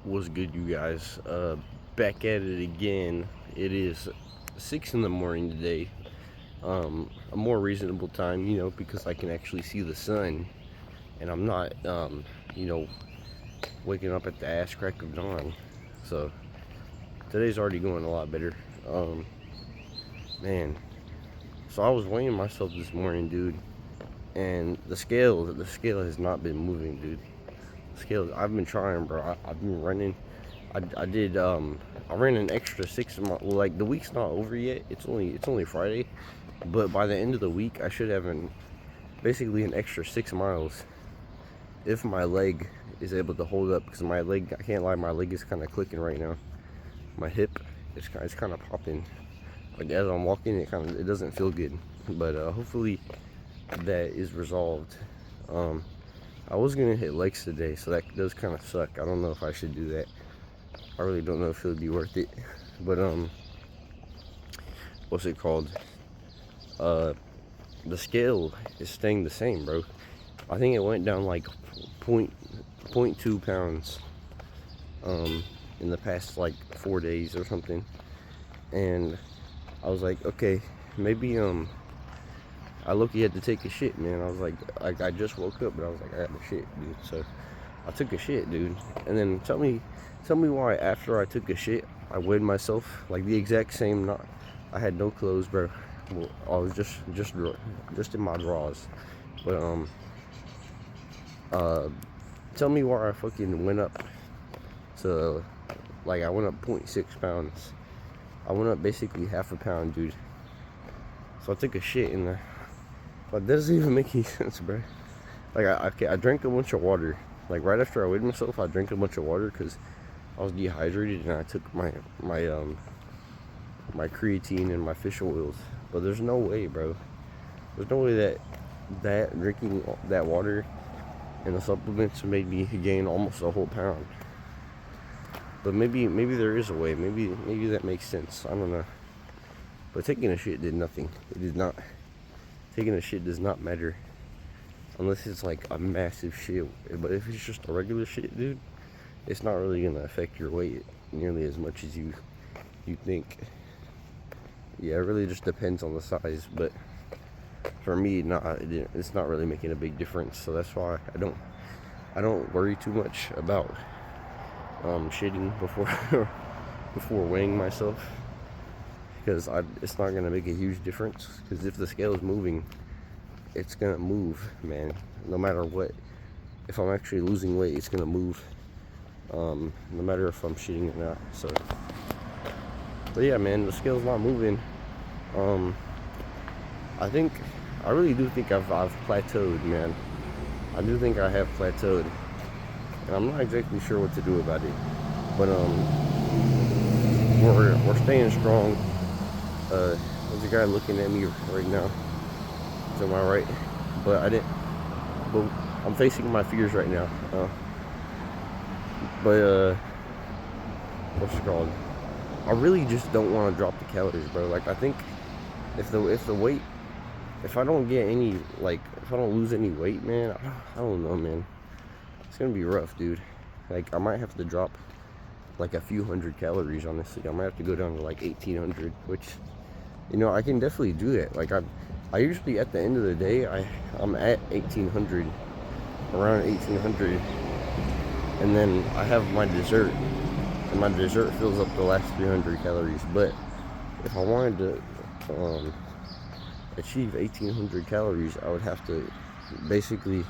What's good, you guys? Back at it again. It is 6 in the morning today. A more reasonable time, because I can actually see the sun, and I'm not, waking up at the ass crack of dawn. So today's already going a lot better. Man. So I was weighing myself this morning, dude, and the scale has not been moving, dude. I've been trying, bro. I've been running. I ran an extra 6 miles. Like, the week's not over yet. It's only Friday, but by the end of the week I should have basically an extra 6 miles if my leg is able to hold up, because my leg, I can't lie, my leg is kind of clicking right now. My hip it's kind of popping. Like, as I'm walking, it doesn't feel good, but hopefully that is resolved. I was gonna hit legs today, so that does kind of suck. I don't know if I should do that. I really don't know if it would be worth it. But what's it called? The scale is staying the same, bro. I think it went down like 0.2 pounds in the past like 4 days or something. And I was like, okay, maybe I low-key had to take a shit, man. I was like, I just woke up, but I was like, I got to shit, dude. So I took a shit, dude. And then tell me why after I took a shit, I weighed myself like the exact same. Not, I had no clothes, bro. Well, I was just in my drawers. But tell me why I fucking went up to, like, I went up 0.6 pounds. I went up basically half a pound, dude. So I took a shit in there. But that doesn't even make any sense, bro. Like, I drank a bunch of water. Like, right after I weighed myself, I drank a bunch of water because I was dehydrated, and I took my creatine and my fish oils. But there's no way, bro. There's no way that drinking that water and the supplements made me gain almost a whole pound. But maybe there is a way. Maybe that makes sense. I don't know. But taking a shit did nothing. It did not. Taking a shit does not matter unless it's like a massive shit. But if it's just a regular shit, dude, it's not really gonna affect your weight nearly as much as you think. Yeah, it really just depends on the size. But for me, it's not really making a big difference. So that's why I don't worry too much about shitting before weighing myself. Because it's not going to make a huge difference. Because if the scale is moving, it's going to move, man. No matter what. If I'm actually losing weight, it's going to move. No matter if I'm shitting or not. So, but yeah, man, the scale's not moving. I really do think I've plateaued, man. I do think I have plateaued. And I'm not exactly sure what to do about it. But, we're staying strong. There's a guy looking at me right now to my right, but I'm facing my fears right now. What's it called? I really just don't want to drop the calories, bro. Like, I think if I don't get any, like, if I don't lose any weight, man, I don't know, man. It's gonna be rough, dude. Like, I might have to drop like a few hundred calories, honestly. I might have to go down to like 1,800, which, I can definitely do that. Like, I usually, at the end of the day, I'm at 1,800, around 1,800, and then I have my dessert, and my dessert fills up the last 300 calories. But if I wanted to achieve 1,800 calories, I would have to basically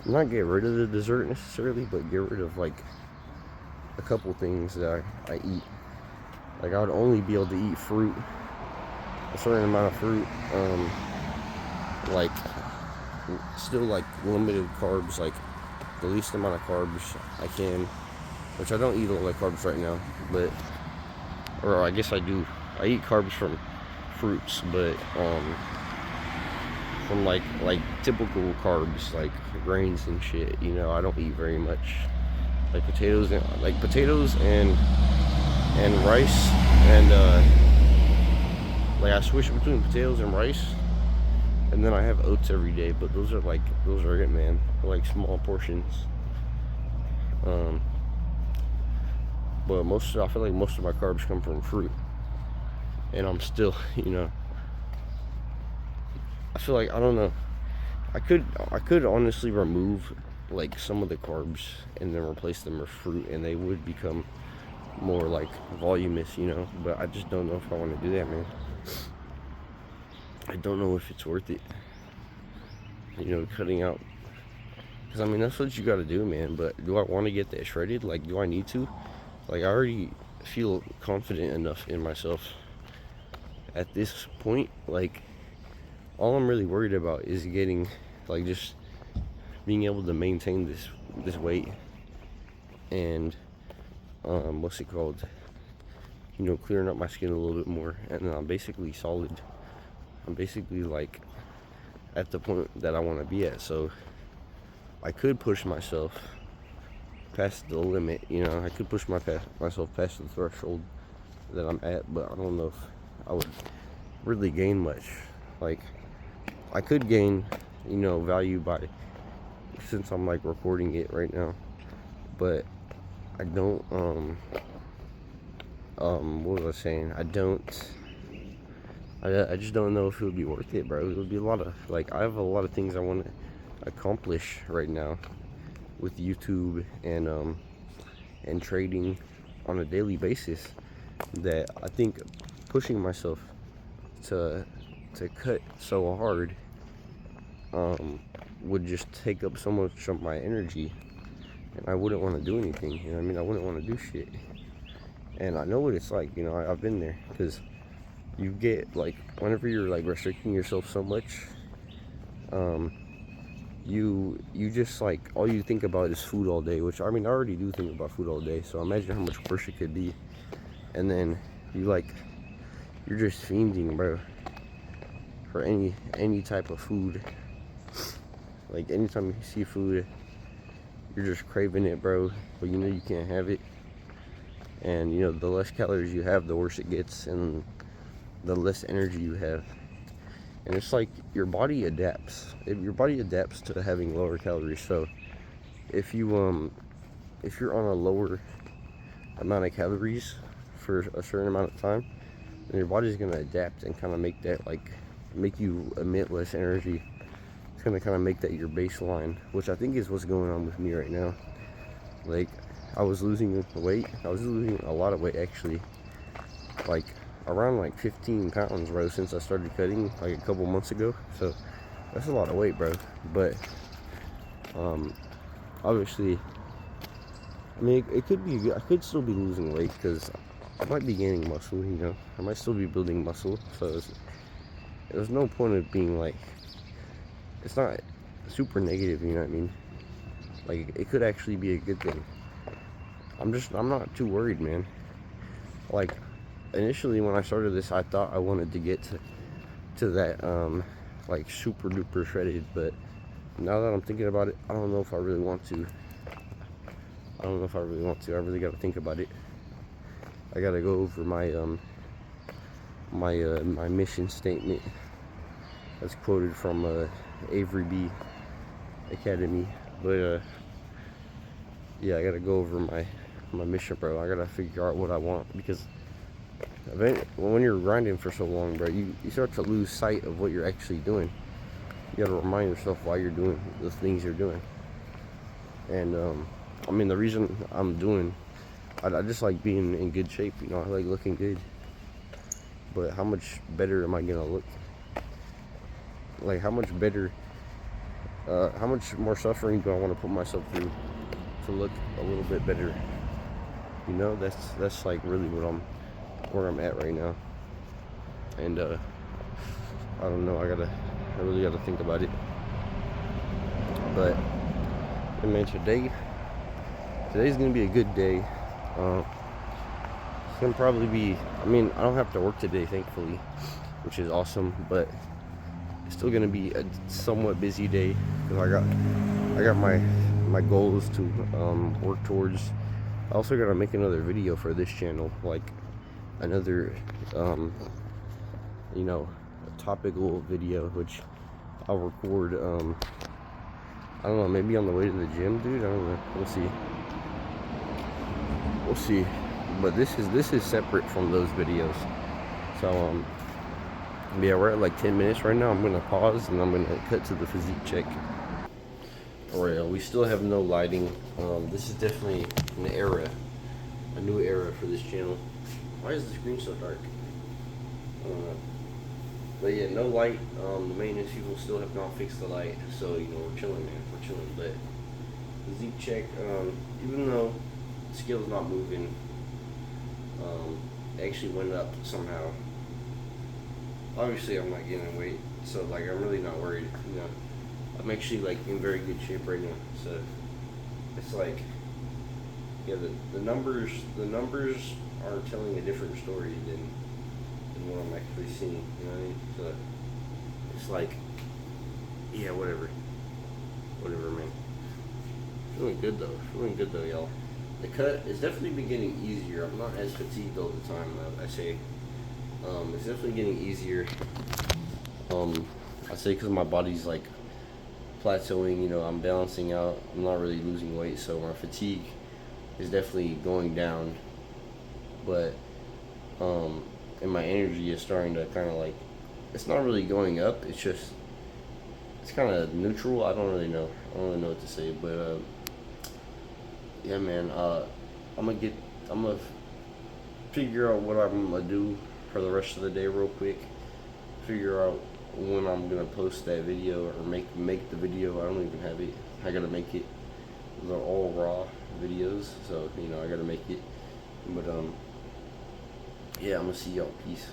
not get rid of the dessert necessarily, but get rid of like a couple things that I eat. Like, I would only be able to eat fruit, a certain amount of fruit, like, still like limited carbs, like the least amount of carbs I can, which I don't eat a lot of carbs right now, or I guess I do. I eat carbs from fruits, but from like typical carbs, like grains and shit, I don't eat very much. Like potatoes and rice, and like, I switch between potatoes and rice, and then I have oats every day. But those are it, man. They're like small portions. but I feel like most of my carbs come from fruit, and I'm still, you know, I feel like, I don't know, I could honestly remove like some of the carbs and then replace them with fruit, and they would become more like voluminous, you know. But I just don't know if I want to do that, man. I don't know if it's worth it, you know, cutting out, because I mean, that's what you got to do, man. But do I want to get that shredded? Like, do I need to? Like, I already feel confident enough in myself at this point. Like, all I'm really worried about is getting, like, just being able to maintain this weight, and what's it called, you know, clearing up my skin a little bit more, and then I'm basically solid. I'm basically like at the point that I want to be at. So I could push myself past the limit, you know. I could push myself past the threshold that I'm at, but I don't know if I would really gain much. Like, I could gain, you know, value by, since I'm like recording it right now, but I don't, what was I saying? I just don't know if it would be worth it, bro. It would be a lot of, like, I have a lot of things I want to accomplish right now with YouTube and trading on a daily basis, that I think pushing myself to cut so hard would just take up so much of my energy, and I wouldn't want to do anything, you know what I mean? I wouldn't want to do shit. And I know what it's like, you know. I've been there, because you get, like, whenever you're like restricting yourself so much, you just, like, all you think about is food all day, which, I mean, I already do think about food all day, so imagine how much worse it could be. And then you're just fiending, bro, for any type of food. Like, anytime you see food, you're just craving it, bro, but you know you can't have it. And, you know, the less calories you have, the worse it gets, and the less energy you have. And it's like your body adapts. Your body adapts to having lower calories. So if you're on a lower amount of calories for a certain amount of time, then your body's gonna adapt and kind of make that, like, make you emit less energy. It's gonna kind of make that your baseline, which I think is what's going on with me right now. Like, I was losing weight. I was losing a lot of weight, actually. Like, around like 15 pounds, bro, since I started cutting like a couple months ago. So that's a lot of weight, bro. But obviously, I mean, it could be, I could still be losing weight, because I might be gaining muscle, you know. I might still be building muscle. So there's no point of being like, it's not super negative, you know what I mean? Like, it could actually be a good thing. I'm not too worried, man. Like, initially when I started this, I thought I wanted to get to that like super duper shredded, but now that I'm thinking about it, I don't know if I really want to. I really got to think about it. I got to go over my my mission statement that's quoted from Avery B Academy. But yeah, I got to go over my mission, bro. I got to figure out what I want, because when you're grinding for so long, bro, you start to lose sight of what you're actually doing. You gotta remind yourself why you're doing the things you're doing. And I mean, the reason I'm doing, I just like being in good shape, you know. I like looking good. But how much better am I gonna look? Like, how much better, how much more suffering do I want to put myself through to look a little bit better? You know, that's like really where I'm at right now. And I don't know, I really gotta think about it. But I mean, today's gonna be a good day. It's gonna probably be, I mean, I don't have to work today, thankfully, which is awesome, but it's still gonna be a somewhat busy day, because I got my goals to work towards. I also gotta make another video for this channel, like another you know, a topical video, which I'll record I don't know, maybe on the way to the gym, dude. I don't know. We'll see. but this is separate from those videos. So yeah, we're at like 10 minutes right now. I'm gonna pause and I'm gonna cut to the physique check. Alright, we still have no lighting. This is definitely an era, a new era for this channel. Why is the screen so dark? I don't know. But yeah, no light. The maintenance people still have not fixed the light, so you know we're chilling, man. We're chilling. But physique check, even though the scale's not moving, it actually went up somehow. Obviously, I'm not gaining weight, so like I'm really not worried. You know, I'm actually like in very good shape right now. So it's like, yeah, the numbers are telling a different story than what I'm actually seeing. You know what I mean? So it's like, yeah, whatever, man. Feeling good though, y'all. The cut is definitely been getting easier. I'm not as fatigued all the time. I say, it's definitely getting easier. I say because my body's like plateauing. You know, I'm balancing out. I'm not really losing weight, so my fatigue is definitely going down. But and my energy is starting to kind of like, it's not really going up. It's just, it's kind of neutral. I don't really know. I don't really know what to say, but yeah, man. I'm gonna figure out what I'm gonna do for the rest of the day real quick. Figure out when I'm gonna post that video or make the video. I don't even have it. I gotta make it. They're all raw videos, so you know I gotta make it. But yeah, I'm gonna see y'all. Peace.